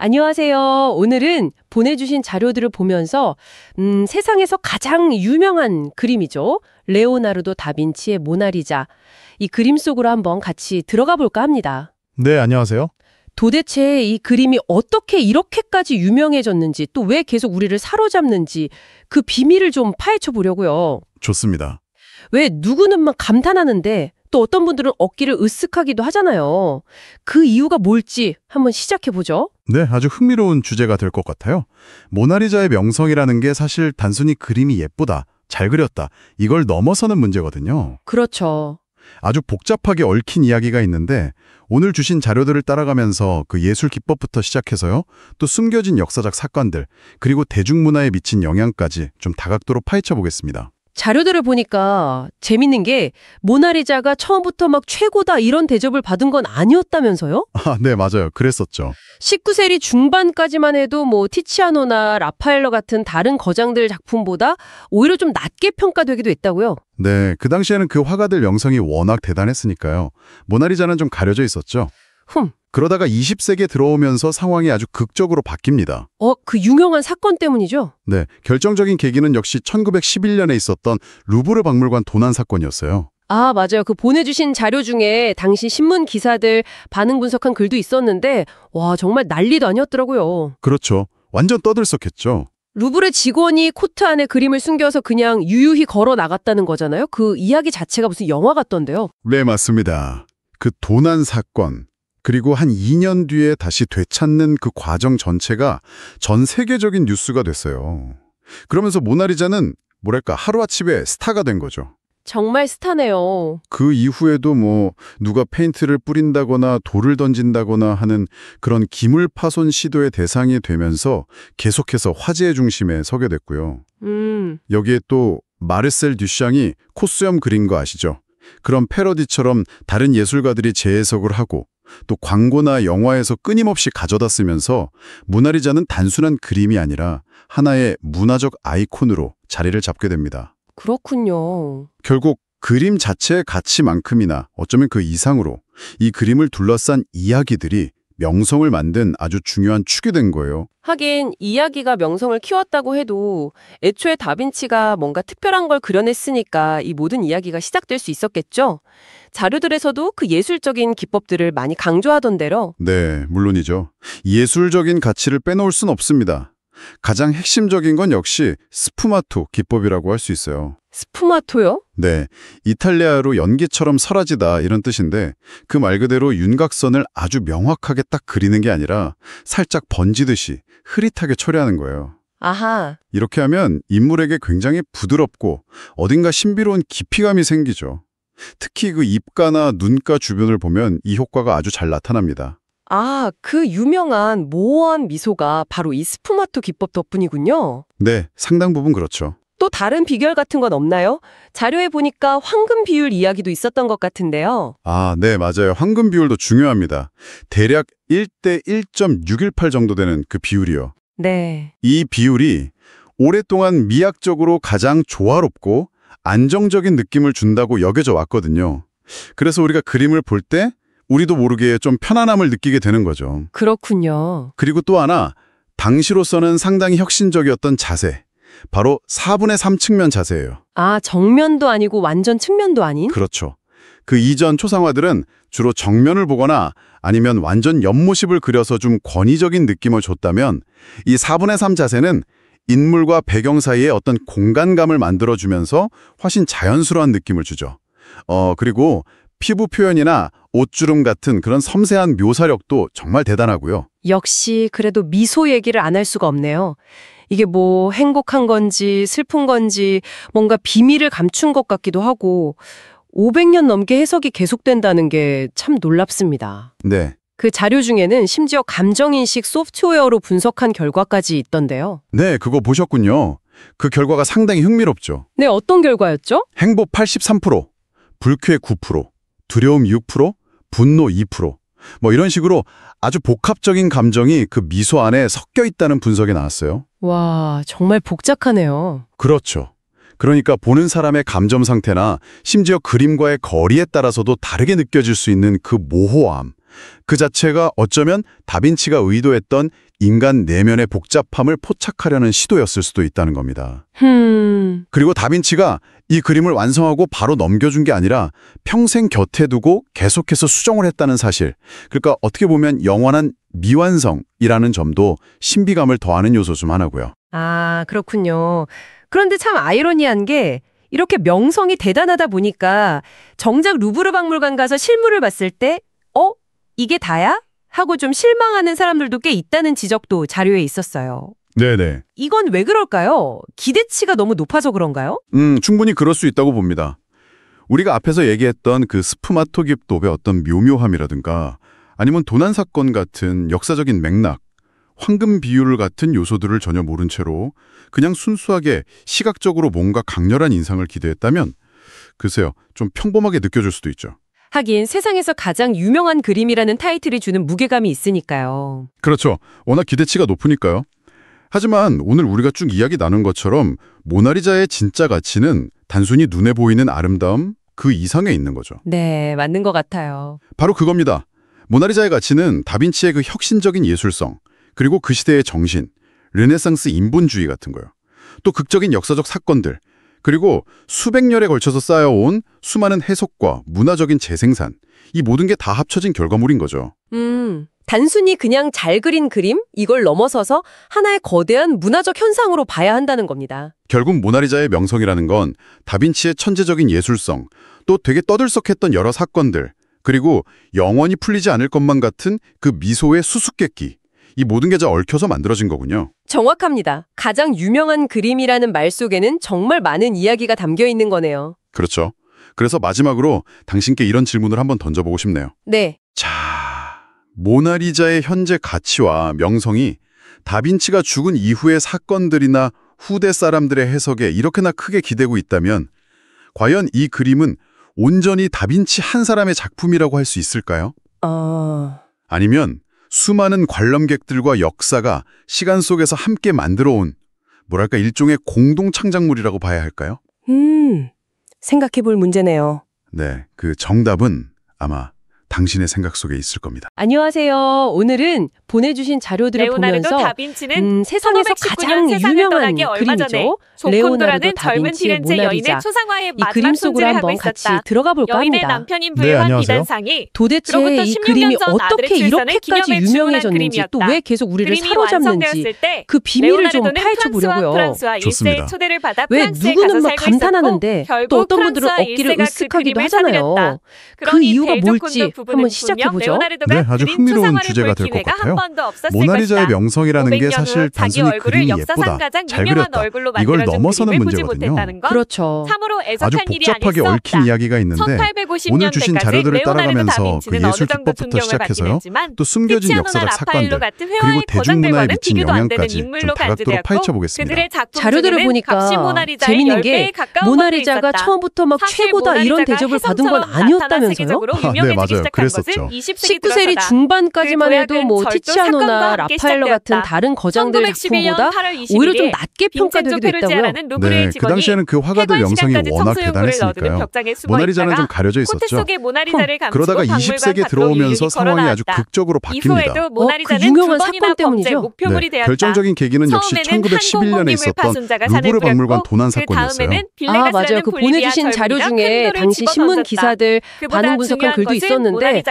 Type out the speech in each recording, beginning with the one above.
안녕하세요. 오늘은 보내주신 자료들을 보면서 세상에서 가장 유명한 그림이죠. 레오나르도 다빈치의 모나리자. 이 그림 속으로 한번 같이 들어가 볼까 합니다. 네, 안녕하세요. 도대체 이 그림이 어떻게 이렇게까지 유명해졌는지, 또 왜 계속 우리를 사로잡는지 그 비밀을 좀 파헤쳐 보려고요. 좋습니다. 왜 누구는 막 감탄하는데 또 어떤 분들은 어깨를 으쓱하기도 하잖아요. 그 이유가 뭘지 한번 시작해 보죠. 네, 아주 흥미로운 주제가 될 것 같아요. 모나리자의 명성이라는 게 사실 단순히 그림이 예쁘다, 잘 그렸다, 이걸 넘어서는 문제거든요. 그렇죠. 아주 복잡하게 얽힌 이야기가 있는데 오늘 주신 자료들을 따라가면서 그 예술 기법부터 시작해서요. 또 숨겨진 역사적 사건들, 그리고 대중문화에 미친 영향까지 좀 다각도로 파헤쳐 보겠습니다. 자료들을 보니까 재밌는 게 모나리자가 처음부터 막 최고다 이런 대접을 받은 건 아니었다면서요? 아, 네, 맞아요. 그랬었죠. 19세기 중반까지만 해도 뭐 티치아노나 라파엘로 같은 다른 거장들 작품보다 오히려 좀 낮게 평가되기도 했다고요? 네, 그 당시에는 그 화가들 명성이 워낙 대단했으니까요. 모나리자는 좀 가려져 있었죠. 그러다가 20세기에 들어오면서 상황이 아주 극적으로 바뀝니다. 그 유명한 사건 때문이죠? 네, 결정적인 계기는 역시 1911년에 있었던 루브르 박물관 도난 사건이었어요. 아, 맞아요. 그 보내주신 자료 중에 당시 신문 기사들 반응 분석한 글도 있었는데 와, 정말 난리도 아니었더라고요. 그렇죠. 완전 떠들썩했죠. 루브르 직원이 코트 안에 그림을 숨겨서 그냥 유유히 걸어 나갔다는 거잖아요. 그 이야기 자체가 무슨 영화 같던데요. 네, 맞습니다. 그 도난 사건, 그리고 한 2년 뒤에 다시 되찾는 그 과정 전체가 전 세계적인 뉴스가 됐어요. 그러면서 모나리자는 뭐랄까 하루아침에 스타가 된 거죠. 정말 스타네요. 그 이후에도 뭐 누가 페인트를 뿌린다거나 돌을 던진다거나 하는 그런 기물 파손 시도의 대상이 되면서 계속해서 화제의 중심에 서게 됐고요. 여기에 또 마르셀 듀샹이 코수염 그린 거 아시죠? 그런 패러디처럼 다른 예술가들이 재해석을 하고 또 광고나 영화에서 끊임없이 가져다 쓰면서 모나리자는 단순한 그림이 아니라 하나의 문화적 아이콘으로 자리를 잡게 됩니다. 그렇군요. 결국 그림 자체의 가치만큼이나 어쩌면 그 이상으로 이 그림을 둘러싼 이야기들이 명성을 만든 아주 중요한 축이 된 거예요. 하긴 이야기가 명성을 키웠다고 해도 애초에 다빈치가 뭔가 특별한 걸 그려냈으니까 이 모든 이야기가 시작될 수 있었겠죠? 자료들에서도 그 예술적인 기법들을 많이 강조하던데요. 네, 물론이죠. 예술적인 가치를 빼놓을 순 없습니다. 가장 핵심적인 건 역시 스푸마토 기법이라고 할 수 있어요. 스푸마토요? 네, 이탈리아어로 연기처럼 사라지다 이런 뜻인데 그 말 그대로 윤곽선을 아주 명확하게 딱 그리는 게 아니라 살짝 번지듯이 흐릿하게 처리하는 거예요. 아하. 이렇게 하면 인물에게 굉장히 부드럽고 어딘가 신비로운 깊이감이 생기죠. 특히 그 입가나 눈가 주변을 보면 이 효과가 아주 잘 나타납니다. 아, 그 유명한 모호한 미소가 바로 이 스푸마토 기법 덕분이군요. 네, 상당 부분 그렇죠. 또 다른 비결 같은 건 없나요? 자료에 보니까 황금 비율 이야기도 있었던 것 같은데요. 아, 네, 맞아요. 황금 비율도 중요합니다. 대략 1대 1.618 정도 되는 그 비율이요. 네. 이 비율이 오랫동안 미학적으로 가장 조화롭고 안정적인 느낌을 준다고 여겨져 왔거든요. 그래서 우리가 그림을 볼 때 우리도 모르게 좀 편안함을 느끼게 되는 거죠. 그렇군요. 그리고 또 하나, 당시로서는 상당히 혁신적이었던 자세. 바로 4분의 3 측면 자세예요. 아, 정면도 아니고 완전 측면도 아닌? 그렇죠. 그 이전 초상화들은 주로 정면을 보거나 아니면 완전 옆모습을 그려서 좀 권위적인 느낌을 줬다면 이 4분의 3 자세는 인물과 배경 사이에 어떤 공간감을 만들어주면서 훨씬 자연스러운 느낌을 주죠. 그리고 피부 표현이나 옷주름 같은 그런 섬세한 묘사력도 정말 대단하고요. 역시 그래도 미소 얘기를 안 할 수가 없네요. 이게 뭐 행복한 건지 슬픈 건지 뭔가 비밀을 감춘 것 같기도 하고 500년 넘게 해석이 계속된다는 게 참 놀랍습니다. 네. 그 자료 중에는 심지어 감정인식 소프트웨어로 분석한 결과까지 있던데요. 네, 그거 보셨군요. 그 결과가 상당히 흥미롭죠. 네, 어떤 결과였죠? 행복 83%, 불쾌 9%, 두려움 6%, 분노 2%. 뭐 이런 식으로 아주 복합적인 감정이 그 미소 안에 섞여 있다는 분석이 나왔어요. 와, 정말 복잡하네요. 그렇죠. 그러니까 보는 사람의 감정 상태나 심지어 그림과의 거리에 따라서도 다르게 느껴질 수 있는 그 모호함. 그 자체가 어쩌면 다빈치가 의도했던 인간 내면의 복잡함을 포착하려는 시도였을 수도 있다는 겁니다. 그리고 다빈치가 이 그림을 완성하고 바로 넘겨준 게 아니라 평생 곁에 두고 계속해서 수정을 했다는 사실. 그러니까 어떻게 보면 영원한 미완성이라는 점도 신비감을 더하는 요소 중 하나고요. 아, 그렇군요. 그런데 참 아이러니한 게 이렇게 명성이 대단하다 보니까 정작 루브르 박물관 가서 실물을 봤을 때 이게 다야? 하고 좀 실망하는 사람들도 꽤 있다는 지적도 자료에 있었어요. 네네. 이건 왜 그럴까요? 기대치가 너무 높아서 그런가요? 충분히 그럴 수 있다고 봅니다. 우리가 앞에서 얘기했던 그 스푸마토깁도의 어떤 묘묘함이라든가 아니면 도난 사건 같은 역사적인 맥락, 황금 비율 같은 요소들을 전혀 모른 채로 그냥 순수하게 시각적으로 뭔가 강렬한 인상을 기대했다면 글쎄요, 좀 평범하게 느껴질 수도 있죠. 하긴 세상에서 가장 유명한 그림이라는 타이틀이 주는 무게감이 있으니까요. 그렇죠. 워낙 기대치가 높으니까요. 하지만 오늘 우리가 쭉 이야기 나눈 것처럼 모나리자의 진짜 가치는 단순히 눈에 보이는 아름다움 그 이상에 있는 거죠. 네, 맞는 것 같아요. 바로 그겁니다. 모나리자의 가치는 다빈치의 그 혁신적인 예술성, 그리고 그 시대의 정신, 르네상스 인본주의 같은 거요. 또 극적인 역사적 사건들, 그리고 수백 년에 걸쳐서 쌓여온 수많은 해석과 문화적인 재생산, 이 모든 게 다 합쳐진 결과물인 거죠. 단순히 그냥 잘 그린 그림? 이걸 넘어서서 하나의 거대한 문화적 현상으로 봐야 한다는 겁니다. 결국 모나리자의 명성이라는 건 다빈치의 천재적인 예술성, 또 되게 떠들썩했던 여러 사건들, 그리고 영원히 풀리지 않을 것만 같은 그 미소의 수수께끼, 이 모든 게 다 얽혀서 만들어진 거군요. 정확합니다. 가장 유명한 그림이라는 말 속에는 정말 많은 이야기가 담겨 있는 거네요. 그렇죠. 그래서 마지막으로 당신께 이런 질문을 한번 던져보고 싶네요. 네. 자, 모나리자의 현재 가치와 명성이 다빈치가 죽은 이후의 사건들이나 후대 사람들의 해석에 이렇게나 크게 기대고 있다면 과연 이 그림은 온전히 다빈치 한 사람의 작품이라고 할 수 있을까요? 아니면 수많은 관람객들과 역사가 시간 속에서 함께 만들어온 뭐랄까 일종의 공동 창작물이라고 봐야 할까요? 생각해 볼 문제네요. 네, 그 정답은 아마 당신의 생각 속에 있을 겁니다. 안녕하세요. 오늘은 보내주신 자료들을 레오나르도 보면서 다빈치는 세상에서 1919년 가장 세상을 유명한 떠나기 얼마 전에 그림이죠. 조콘도라는 레오나르도 젊은 다빈치의 피렌체 여인의 모나리자. 초상화에 이 마지막 그림 속으로 손질을 하고 한번 같이 있었다. 들어가 볼까 여인의 합니다. 남편인 네, 부유한 안녕하세요. 미단상이 도대체 그로부터 이 16년 그림이 전 아들의 어떻게 출산을 이렇게까지 기념해 주문한 유명해졌는지 또 그림이었다. 왜 계속 우리를 그림이 사로잡는지 완성되었을 때 그 비밀을 좀 레오나르도는 파헤쳐 보려고요. 프랑스와 좋습니다. 1세의 초대를 받아 왜 프랑스에 누구는 가서 막 살고 감탄하는데 있었고 또 어떤 결국 분들은 프랑스와 어깨를 1세가 그 으쓱하기도 그림을 하잖아요. 사들였다. 그 그러니 이유가 대조콘도 뭘지 부부는 한번 시작해보죠. 분명 레오나르도가 네, 아주 그린 흥미로운 초상화를 주제가 볼 될 것 기회가 같아요. 한 번도 없었을 모나리자의 것이다. 명성이라는 게 500년 사실 후 자기 단순히 얼굴을 그림이 역사상 예쁘다, 가장 잘 유명한 그렸다, 얼굴로 이걸 만들어준 넘어서는 그림을 보지 문제거든요. 못했다는 건 그렇죠. 참으로 아주 애석한 일이 아닐 복잡하게 수 얽힌 없다. 이야기가 있는데 1850년대까지 오늘 주신 자료들을 레오나르도 따라가면서 그 다빈치는 어느 예술 정도 기법부터 존경을 시작해서요. 받긴 했지만 또 숨겨진 티치아노나 역사적 라파엘로 사건들, 같은 그리고 회화의 대중문화에 거장들과는 미친 비교도 안 되는 영향까지 좀 인물로 다각도로 간주되었고 파헤쳐보겠습니다. 그들의 작품 자료들을 중에는 값이 보니까 모나리자의 재밌는 게 10배에 가까운 모나리자가 것도 있었다. 처음부터 막 사실 최고다 이런 모나리자가 대접을 받은 건 혜성처럼 나타나 아니었다면서요? 세계적으로 네, 유명해지기 맞아요. 시작한 그랬었죠. 것은 20세기 19세기 들어서다. 중반까지만 그 해도 뭐 도약은 티치아노나 절도 사건과 함께 라파엘로 같은 시작되었다. 다른 거장들 1911년 작품보다 8월 21일 오히려 좀 낮게 평가되기도 했다고요. 네, 그 당시에는 그 화가들 영상이 워낙 대단했으니까요. 모나리자는 좀 가려져 코트 있었죠. 속에 모나리자를 감추고 그러다가 박물관 20세기에 밖으로 들어오면서 유유히 상황이 아주 걸어나왔다. 극적으로 바뀝니다. 이후에도 모나리자는 그 유명한 두 번이나 사건 범죄 때문이죠. 목표물이 되었다. 결정적인 계기는 역시 처음에는 1911년에 항공기물 있었던 파손자가 잔을 루브르 박물관 뿌렸고 도난 그 사건이었어요. 다음에는 아, 맞아요. 그 보내주신 자료 중에 당시 신문 기사들 반응 분석한 글도 있었는데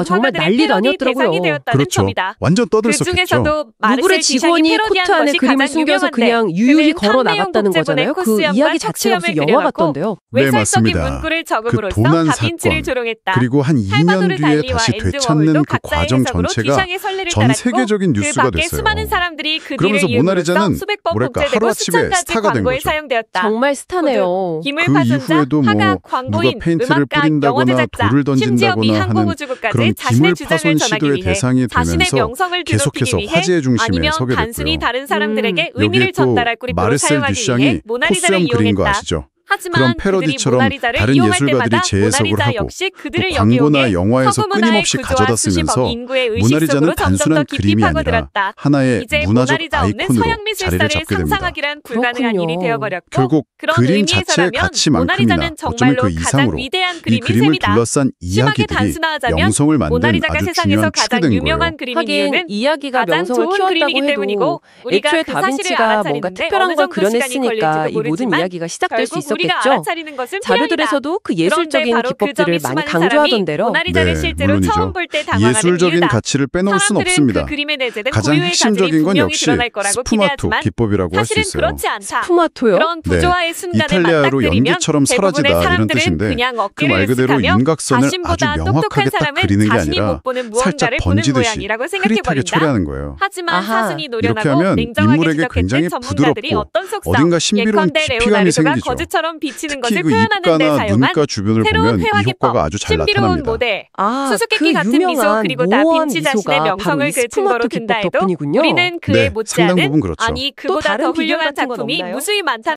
정말 난리도 아니었더라고요. 그렇죠. 완전 떠들썩했죠. 그중에서도 루브르 직원이 코트 안에 그림을 숨겨서 그냥 유유히 걸어 나갔다는 거잖아요. 그 이야기 자체가 무슨 영화 같던데요. 네, 맞습니다. 문구를 그 적음으로써 도난 다빈치를 사건, 조롱했다. 그리고 한 2년 살바도르 뒤에 달리와 다시 앤드 되찾는 워홀도 그 각자의 과정 해석으로 전체가 뒤샹의 선례를 전 따랐고 세계적인 그 뉴스가 밖에 됐어요. 수많은 사람들이 그 그러면서 뒤를 모나리자는 이으면서 수백 번 뭐랄까 복제되고 하루아침에 수천 가지 스타가 된 광고에 거죠. 사용되었다. 정말 스타네요. 기물 그 파손자, 이후에도 뭐 화가, 누가 광고인, 페인트를 음악가, 영어 뿌린다거나 제작자, 돌을 심지어 미 던진다거나 하는 항공우주국까지 그런 자신의 기물 주장을 파손 전하기 시도의 위해 대상이 자신의 되면서 명성을 계속해서 드높이기 위해 화제의 중심에 아니면 서게 단순히 됐고요. 다른 사람들에게 여기에 의미를 또 전달할 꾸리꾸로 마르셀 사용하기 위해 듀샹이 모나리자를 포스염 그린 거 이용했다. 아시죠? 하지만 그런 그들이 패러디처럼 모나리자를 다른 이용할 예술가들이 때마다 재해석을 모나리자 하고 역시 또 그들을 광고나 역이용해 영화에서 서구 문화의 끊임없이 구조와 가져다 수십억 쓰면서 인구의 의식 모나리자는 속으로 점점 더 단순한 깊이 그림이 아니라 파고들었다. 하나의 이제 문화적 모나리자 없는 아이콘으로 서양 자리를 미술사를 잡게 됩니다. 상상하기란 불가능한 그렇군요. 일이 되어버렸고 결국 그런 그림 자체의 의미에서라면 가치만큼이나 모나리자는 어쩌면 정말로 그 가장 이상으로 위대한 이 그림인 그림을 셈이다. 둘러싼 심하게 이야기들이 단순화하자면 명성을 만든 모나리자가 아주 세상에서 중요한 축이 가장 된 거예요. 유명한 그림인 하긴 이유는 이야기가 가장 명성을 좋은 키웠다고 그림이기 해도 때문이고 우리가 애초에 그 사실을 다빈치가 뭔가 알아차리는데 특별한 어느 걸 정도 시간이 그려냈으니까 걸릴지도 이 모든 모르지만 이야기가 시작될 수 결국 우리가 있었겠죠. 알아차리는 것은 표현이다. 자료들에서도 그 그런데 예술적인 바로 그 기법들을 점이 많이 수많은 강조하던 사람이 대로 모나리자를 네, 실제로 물론이죠. 처음 볼 때 당황하는 예술적인 이유다. 가치를 빼놓을 수는 사람들은 없습니다. 그 그림에 내재된 가장 고유의 자질이 핵심적인 건 분명히 역시 드러날 거라고 스푸마토 기대하지만 기법이라고 할 수 사실은 있어요. 그렇지 않다. 스푸마토요? 그런 부조화의 순간에 이탈리아로 맞닥뜨리면 연기처럼 대부분의 사라지다 이런 사람들은 뜻인데 그냥 그 어깨를 말 그대로 으쓱하며 윤곽선을 아주 자신보다 똑똑한 명확하게 딱 사람은 그리는 게 자신이 아니라 못 보는 살짝 무언가를 보는 번지듯이 모양이라고 흐릿하게 생각해버린다. 처리하는 거예요. 하지만 아하. 사슴이 이렇게 노련하고 하면 냉정하게 인물에게 굉장히 지적했던 전문가들이 부드럽고 어떤 속성, 어딘가 신비로운 예컨대 깊이감이 레오나르도가 생기죠. 거즈처럼 비치는 특히 것을 그 표현하는 데 입가나 사용한 눈가 주변을 새로운 보면 이 회화기법, 효과가 아주 잘 신비로운 나타납니다. 모델, 아, 수수께끼 같은 미소 유명한 그리고 모호한 다빈치 자신의 미소가 바로 명성을 이 그 증거로 스푸마토 든다 기법 해도 덕분이군요. 우리는 그에 네, 상당 못지않은 부분 그렇죠. 아니 그보다 다른 더 비결 훌륭한 같은 건 작품이 없나요? 무수히 많다.